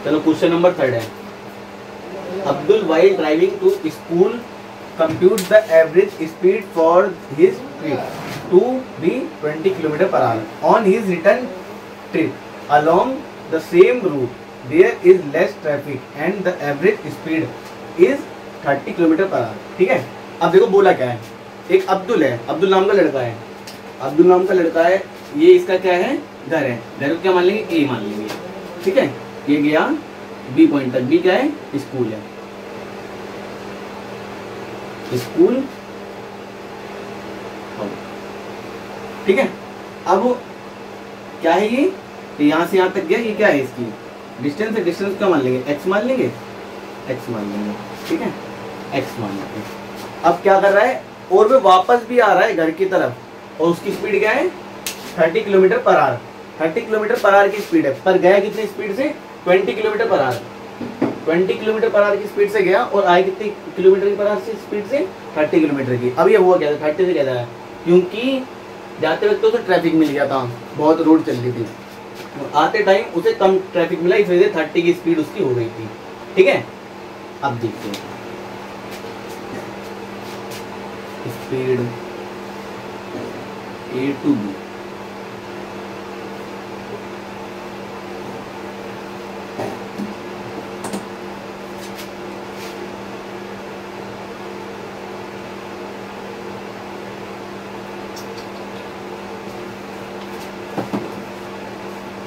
चलो question number 3 है, Abdul while driving to school compute the average speed for his trip to be 20 km per hour. On his return trip along the same route there is less traffic and the average speed is 30 km per hour. ठीक है, अब देखो बोला क्या है, एक अब्दुल है, अब्दुल नाम का लड़का है, अब्दुल नाम का लड़का है, ये इसका क्या है, घर है, घर को क्या मान लेंगे, ए मान लेंगे। ठीक है, ये गया बी पॉइंट तक, बी क्या है, स्कूल है, स्कूल। ठीक है, अब क्या है ये, तो यहां से यहां तक गया, ये क्या है, इसकी डिस्टेंस है, डिस्टेंस क्या मान लेंगे, एक्स मान लेंगे, एक्स मान लेंगे। ठीक है, एक्स मान लेंगे। अब क्या कर रहा है, और वो वापस भी आ रहा है घर की तरफ, और उसकी स्पीड क्या है, 30 kilometre per hour, 30 kilometre per hour की स्पीड है, पर गया कितनी स्पीड से, 20 kilometre per hour, 20 kilometre per hour की स्पीड से गया, और आए कितने किलोमीटर पर आवर से स्पीड से, 30 किलोमीटर की। अब ये हुआ क्या था, 30 से क्या था, क्योंकि जाते वक्त तो उसे ट्रैफिक मिल गया था, बहुत रोड चल रही थी, आते टाइम उसे कम ट्रैफिक मिला, इस वजह से 30 की स्पीड उसकी हो गई थी। ठीक है, अब देखते हैं स्पीड ए टू बी,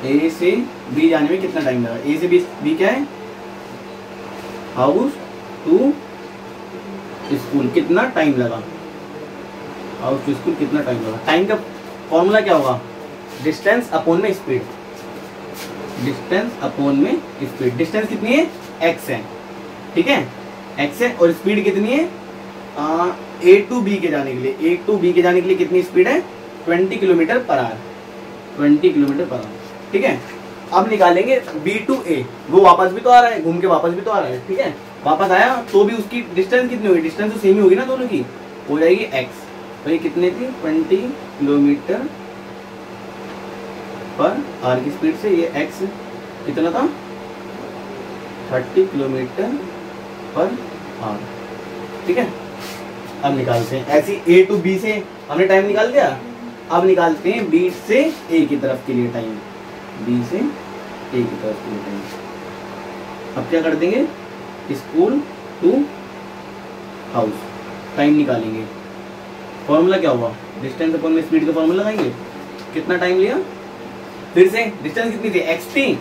ए से बी जाने में कितना टाइम लगा, ए से बी क्या है, हाउस टू स्कूल, कितना टाइम लगा, हाउस टू स्कूल कितना टाइम लगा। टाइम का फॉर्मूला क्या होगा, डिस्टेंस अपॉन में स्पीड, डिस्टेंस अपॉन में स्पीड, डिस्टेंस कितनी है, एक्स है। ठीक है, एक्स है, और स्पीड कितनी है, ए टू बी के जाने के लिए, ए टू बी के जाने के लिए कितनी स्पीड है, 20 kilometre per hour, 20 kilometre per hour. ठीक है, अब निकालेंगे बी टू ए, वो वापस भी तो आ रहा है, घूम के वापस भी तो आ रहा है। ठीक है, वापस आया तो भी उसकी डिस्टेंस कितनी होगी, डिस्टेंस तो सेम ही होगी ना दोनों की, हो जाएगी एक्स। तो ये कितने थी, 20 किलोमीटर पर आवर की स्पीड से, ये एक्स कितना था, 30 किलोमीटर पर आवर। ठीक है, अब निकालते हैं ऐसी ए टू बी से हमने टाइम निकाल दिया, अब निकालते हैं बी से ए की तरफ के लिए टाइम, बी से ए की तरफ के लिए टाइम। अब क्या कर देंगे, स्कूल टू हाउस, टाइम निकालेंगे, फॉर्मूला क्या हुआ, डिस्टेंस अपॉन में स्पीड का फॉर्मूला लगाएंगे, कितना टाइम लिया, फिर से डिस्टेंस कितनी थी, एक्स थी,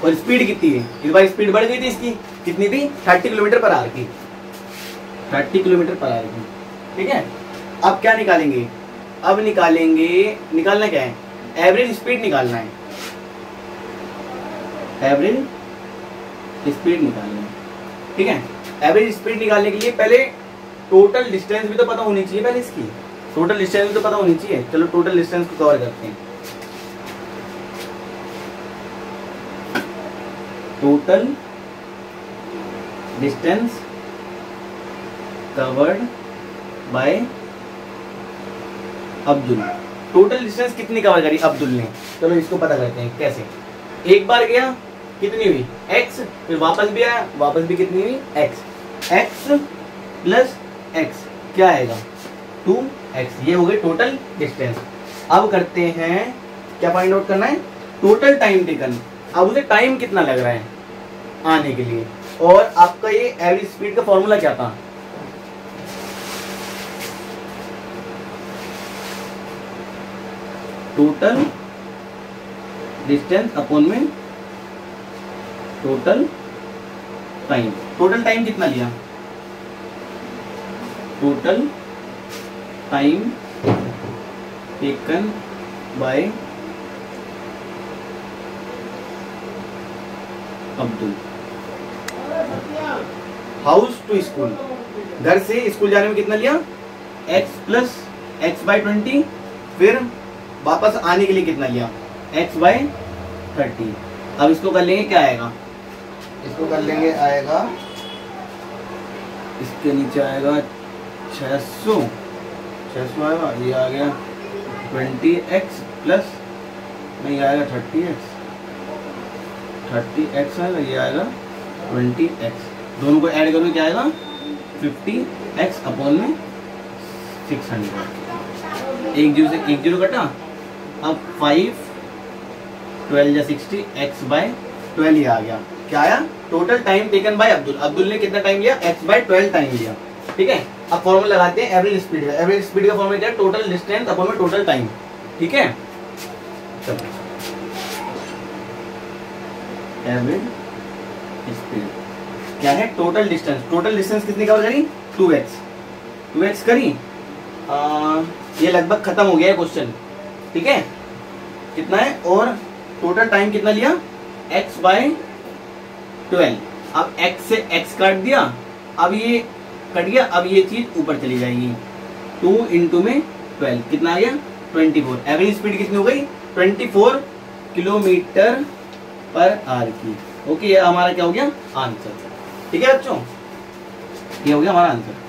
और स्पीड कितनी है, इस बार स्पीड बढ़ गई थी इसकी, कितनी थी, 30 किलोमीटर पर आवर की, 30 किलोमीटर पर आवर की। ठीक है, अब क्या निकालेंगे, अब निकालेंगे, निकालना क्या है, एवरेज स्पीड निकालना है, एवरेज स्पीड निकालना है। ठीक है, एवरेज स्पीड निकालने के लिए पहले टोटल डिस्टेंस भी तो पता होनी चाहिए, पहले इसकी टोटल डिस्टेंस भी तो पता होनी चाहिए। चलो टोटल डिस्टेंस को कवर करते हैं, total distance covered by Abdul, total distance कितनी कवर करी अब्दुल ने, चलो इसको पता करते हैं कैसे। एक बार गया कितनी हुई, एक्स, फिर वापस भी आया, वापस भी कितनी हुई, एक्स, एक्स प्लस एक्स क्या आएगा, 2x, ये हो गई टोटल डिस्टेंस। अब करते हैं क्या फाइंड आउट करना है, टोटल टाइम टेकन, अब उसे टाइम कितना लग रहा है आने के लिए, और आपका ये एवरेज स्पीड का फॉर्मूला क्या था, टोटल डिस्टेंस अपॉन में टोटल टाइम, टोटल टाइम कितना लिया, total time taken by Abdul, house to school, घर से स्कूल जाने में कितना लिया, x प्लस एक्स बाई 20, फिर वापस आने के लिए कितना लिया, x बाई 30। अब इसको कर लेंगे, क्या आएगा, इसको कर लेंगे, आएगा इसके नीचे आएगा 600 आएगा, ये आ गया 20x प्लस नहीं आएगा 30x 30x आएगा, ये आएगा 20x, दोनों को ऐड करोगे क्या आएगा 50x अपॉन में 600, एक जीरो से एक जीरो कटा, अब 5 12 या 60 x बाय 12 ये आ गया, क्या आया total time taken by Abdul, Abdul ने कितना टाइम लिया x बाय 12 टाइम लिया, ठीक है। अब फॉर्मूला लगाते हैं एवरेज स्पीड का, एवरेज स्पीड का फॉर्मूला क्या है टोटल डिस्टेंस अपॉन में टोटल टाइम, ठीक है। चलो एवरेज स्पीड क्या है टोटल डिस्टेंस, टोटल डिस्टेंस कितनी कवर करी 2x करी, ये लगभग खत्म हो गया है क्वेश्चन, ठीक है कितना है, और टोटल टाइम कितना लिया x बाय 12, अब x से x काट दिया, अब ये कट गया, अब ये चीज ऊपर चली जाएगी, 2 इंटू में 12 कितना आ गया 24, एवरेज स्पीड कितनी हो गई 24 किलोमीटर पर आवर की, ओके ये हमारा क्या हो गया आंसर, ठीक है बच्चों ये हो गया हमारा आंसर।